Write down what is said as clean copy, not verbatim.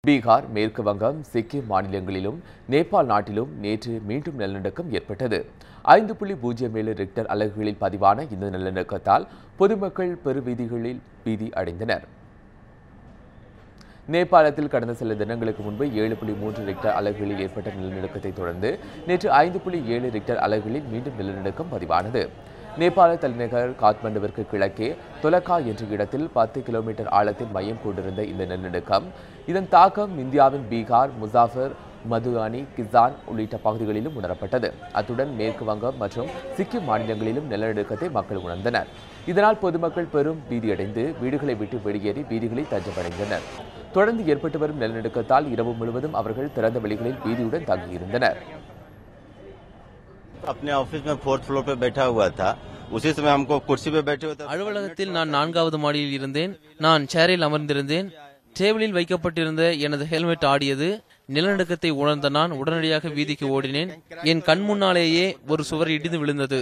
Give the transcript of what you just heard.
பீகார், மேற்கு வங்கம், சிக்கிம் மாநிலங்களிலும் நேபாள் நாட்டிலும் நேற்று மீண்டும் நிலநடுக்கம் ஏற்பட்டது. 5.07 ரிக்டர் அலகுகளில் பதிவான இந்த நிலநடுக்கத்தால் பொதுமக்கள் பெருவீதிகளில் பீதி அடைந்தனர். நேபாளத்தில் கடந்த சில தினங்களுக்கு முன்பு 7.3 ரிக்டர் அலகுகளில் ஏற்பட்ட நிலநடுக்கத்தை தொடர்ந்து நேற்று 5.7 ரிக்டர் அலகுகளில் மீண்டும் நிலநடுக்கம் பதிவானது. நேபாள தலைநகர் காத்மண்டுவிற்கு கிழக்கே தொலக்கா என்ற இடத்தில் 10 கிலோமீட்டர் ஆழத்தில் மையம் கொண்டிருந்த இந்த நிலநடுக்கம் இதன் தாக்கம் இந்தியாவின் பீகார், முசாஃபர், மதுரானி, கிசான் உள்ளிட்ட பகுதிகளிலும் உணரப்பட்டது. அத்துடன் மேற்கு வங்கம் மற்றும் சிக்கிம் மாநிலங்களிலும் நிலநடுக்கத்தை மக்கள் உணர்ந்தனர். இதனால் பொதுமக்கள் பெரும் பீதியடைந்து வீடுகளை விட்டு வெளியேறி வீதிகளில் தஞ்சமடைந்தனர். தொடர்ந்து ஏற்பட்டு வரும் நிலநடுக்கத்தால் இரவு முழுவதும் அவர்கள் திறந்த வெளிகளில் பீதியுடன் தங்கியிருந்தனர். अपने ऑफिस में 4th फ्लोर पे बैठा हुआ था उसी समय हमको कुर्सी पे बैठे हुए அலுவலகத்தில் நான் 4வது மாடியில் இருந்தேன். நான் சேரில் அமர்ந்திருந்தேன். டேபிளில் வைக்கப்பட்டிருந்த எனது ஹெல்மெட் ஆடியது. நிலநடுக்கத்தை உணர்ந்த நான் உடனடியாக வீதிக்கு ஓடினேன். என் கண் முன்னாலேயே ஒரு சுவர் இடிந்து விழுந்தது.